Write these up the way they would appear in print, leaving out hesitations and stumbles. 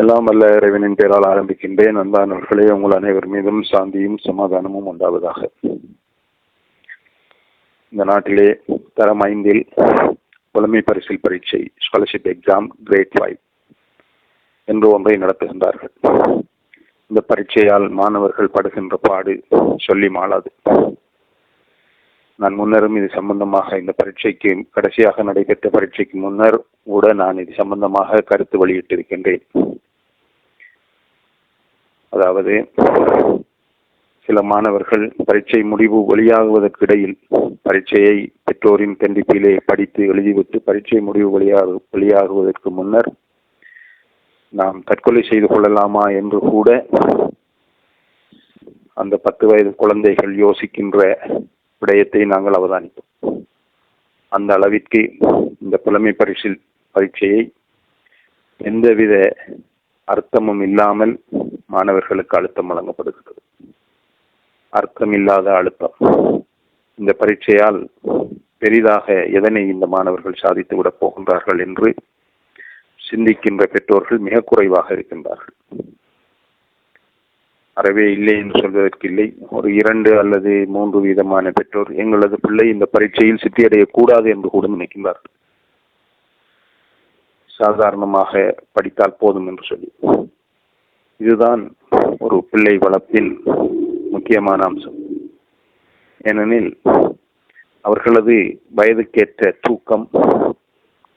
எல்லாம் வல்ல இறைவனின் பெயரால் ஆரம்பிக்கின்றேன். அன்பானவர்களே, உங்கள் அனைவர் மீதும் சாந்தியும் சமாதானமும் உண்டாவதாக. இந்த நாட்டிலே தரம் 5 புலமை பரிசில் பரீட்சை, ஸ்காலர்ஷிப் எக்ஸாம் கிரேட் 5 என்று ஒன்றை நடத்துகின்றார்கள். இந்த பரீட்சையால் மாணவர்கள் படுகின்ற பாடு சொல்லி மாளாது. நான் முன்னரும் இது சம்பந்தமாக இந்த பரீட்சைக்கு கடைசியாக நடைபெற்ற பரீட்சைக்கு முன்னர் கூட நான் இது சம்பந்தமாக கருத்து வெளியிட்டிருக்கின்றேன். அதாவது, சில மாணவர்கள் பரீட்சை முடிவு வெளியாகுவதற்கு இடையில் பரீட்சையை பெற்றோரின் கண்டிப்பிலே படித்து எழுதிவிட்டு பரீட்சை முடிவு வெளியாகுவதற்கு முன்னர் நாம் தற்கொலை செய்து கொள்ளலாமா என்று கூட அந்த 10 வயது குழந்தைகள் யோசிக்கின்ற விடயத்தை நாங்கள் அவதானித்தோம். அந்த அளவிற்கு இந்த புலமை பரிசில் பரீட்சையை எந்தவித அர்த்தமும் இல்லாமல் மாணவர்களுக்கு அழுத்தம் வழங்கப்படுகிறது. அர்த்தமில்லாத அழுத்தம். இந்த பரீட்சையால் பெரிதாக எதனை இந்த மாணவர்கள் சாதித்து விடப் போகின்றார்கள் என்று சிந்திக்கின்ற பெற்றோர்கள் மிக குறைவாக இருக்கின்றார்கள். அறவே இல்லை என்று சொல்வதற்கு இல்லை. ஒரு 2 அல்லது 3 வீதமான பெற்றோர் எங்களது பிள்ளை இந்த பரீட்சையில் சித்தியடையக்கூடாது என்று கூட நினைக்கின்றார்கள். சாதாரணமாக படித்தால் போதும் என்று சொல்லி. இதுதான் ஒரு பிள்ளை வளர்ப்பில் முக்கியமான அம்சம். ஏனெனில் அவர்களது வயதுக்கேற்ற தூக்கம்,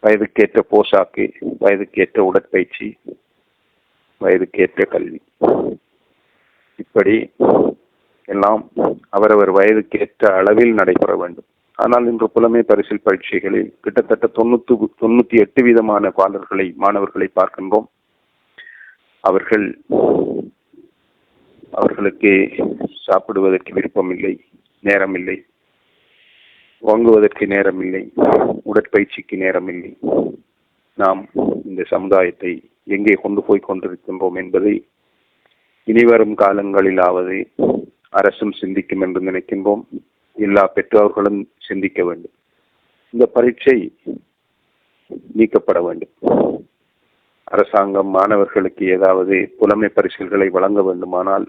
வயதுக்கேற்ற போஷாக்கு, வயதுக்கேற்ற உடற்பயிற்சி, வயதுக்கேற்ற கல்வி, இப்படி எல்லாம் அவரவர் வயதுக்கேற்ற அளவில் நடைபெற வேண்டும். ஆனால் இன்று புலமை பரிசில் பரீட்சைகளில் கிட்டத்தட்ட 98 வீதமான மாணவர்களை பார்க்கின்றோம். அவர்களுக்கு சாப்பிடுவதற்கு விருப்பமில்லை, நேரமில்லை, வாங்குவதற்கு நேரமில்லை, உடற்பயிற்சிக்கு நேரமில்லை. நாம் இந்த சமுதாயத்தை எங்கே கொண்டு போய் கொண்டிருக்கின்றோம் என்பதை இனிவரும் காலங்களிலாவது அரசும் சிந்திக்கும் என்று நினைக்கின்றோம். எல்லா பெற்றோர்களும் சிந்திக்க வேண்டும். இந்த பரீட்சை நீக்கப்பட வேண்டும். அரசாங்கம் மாணவர்களுக்கு ஏதாவது புலமை பரிசில்களை வழங்க வேண்டுமானால்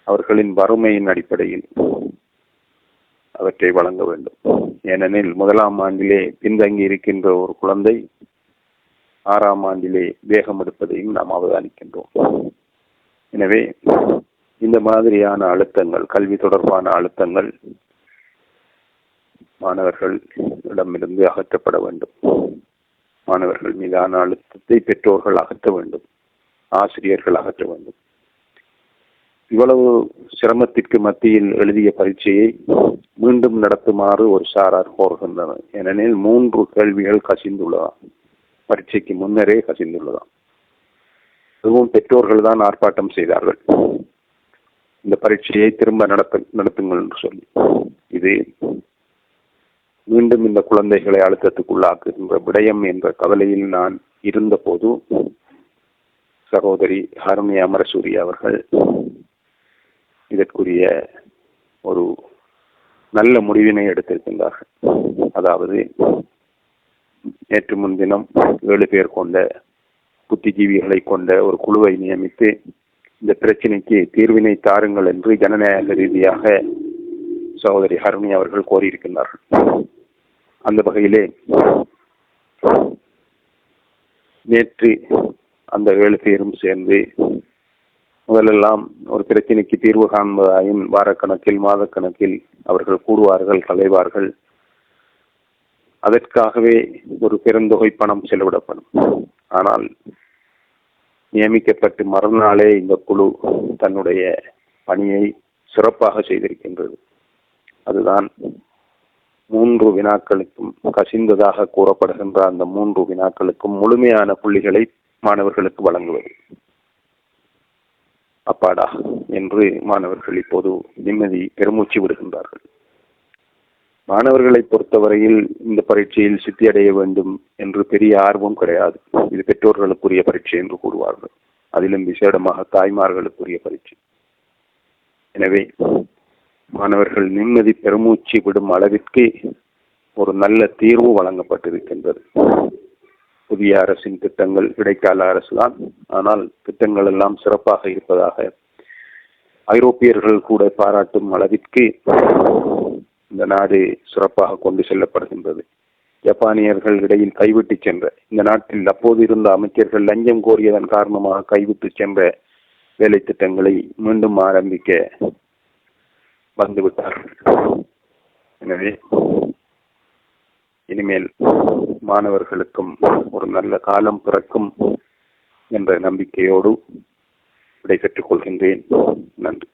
அவர்களின் வறுமையின் அடிப்படையில் அவற்றை வழங்க வேண்டும். ஏனெனில் 1ஆம் ஆண்டிலே பின்தங்கி இருக்கின்ற ஒரு குழந்தை 6ஆம் ஆண்டிலே வேகம் எடுப்பதையும் நாம் அவதானிக்கின்றோம். எனவே இந்த மாதிரியான அழுத்தங்கள், கல்வி தொடர்பான அழுத்தங்கள் மாணவர்களிடமிருந்து அகற்றப்பட வேண்டும். மாணவர்கள் மீதான அழுத்தத்தை பெற்றோர்கள் அகற்ற வேண்டும், ஆசிரியர்கள் அகற்ற வேண்டும். இவ்வளவு சிரமத்திற்கு மத்தியில் எழுதிய பரீட்சையை மீண்டும் நடத்துமாறு ஒரு சாரார் கோருகின்றனர். ஏனெனில் 3 கேள்விகள் கசிந்துள்ளதாம், பரீட்சைக்கு முன்னரே கசிந்துள்ளதாம். அதுவும் பெற்றோர்கள் தான் ஆர்ப்பாட்டம் செய்தார்கள், இந்த பரீட்சையை திரும்ப நடத்துங்கள் என்று சொல்லி. இது மீண்டும் இந்த குழந்தைகளை அழுத்தத்துக்குள்ளாக்குகின்ற விடயம் என்ற கவலையில் நான் இருந்த போது சகோதரி ஹருணி அமரசூரி அவர்கள் இதற்குரிய ஒரு நல்ல முடிவினை எடுத்திருக்கின்றார்கள். அதாவது, நேற்று முன்தினம் 7 பேர் கொண்ட புத்திஜீவிகளை கொண்ட ஒரு குழுவை நியமித்து இந்த பிரச்சனைக்கு தீர்வினை தாருங்கள் என்று ஜனநாயக ரீதியாக சகோதரி ஹருணி அவர்கள் கோரியிருக்கின்றார்கள். அந்த வகையிலே நேற்று அந்த 7 பேரும் சேர்ந்து முதலெல்லாம் ஒரு பிரச்சனைக்கு தீர்வு காண்பதாயின் வாரக்கணக்கில் மாதக்கணக்கில் அவர்கள் கூடுவார்கள், கலைவார்கள். அதற்காகவே ஒரு பெருந்தொகை பணம் செலவிடப்படும். ஆனால் நியமிக்கப்பட்டு மறுநாளே இந்த குழு தன்னுடைய பணியை சிறப்பாக செய்திருக்கின்றது. அதுதான் 3 வினாக்களுக்கும் கசிந்ததாக கூறப்படுகின்ற அந்த 3 வினாக்களுக்கும் முழுமையான புள்ளிகளை மாணவர்களுக்கு வழங்குவது. அப்பாடா என்று மாணவர்கள் இப்போது நிம்மதி பெருமூச்சு விடுகின்றார்கள். மாணவர்களை பொறுத்தவரையில் இந்த பரீட்சையில் சித்தியடைய வேண்டும் என்று பெரிய ஆர்வம் கிடையாது. இது பெற்றோர்களுக்குரிய பரீட்சை என்று கூறுவார்கள். அதிலும் விசேடமாக தாய்மார்களுக்குரிய பரீட்சை. எனவே மாணவர்கள் நிம்மதி பெருமூச்சு விடும் அளவிற்கு ஒரு நல்ல தீர்வு வழங்கப்பட்டிருக்கின்றது. புதிய அரசின் திட்டங்கள் இடைக்கால அரசு தான். ஆனால் திட்டங்கள் எல்லாம் சிறப்பாக இருப்பதாக ஐரோப்பியர்கள் கூட பாராட்டும் அளவிற்கு இந்த நாடு சிறப்பாக கொண்டு செல்லப்படுகின்றது. ஜப்பானியர்கள் இடையில் கைவிட்டு சென்ற, இந்த நாட்டில் அப்போது இருந்த அமைச்சர்கள் லஞ்சம் கோரியதன் காரணமாக கைவிட்டு சென்ற வேலை திட்டங்களை மீண்டும் ஆரம்பிக்க வந்துவிட்டார்கள். எனவே இனிமேல் மாணவர்களுக்கும் ஒரு நல்ல காலம் பிறக்கும் என்ற நம்பிக்கையோடு விடைபெற்றுக் கொள்கின்றேன். நன்றி.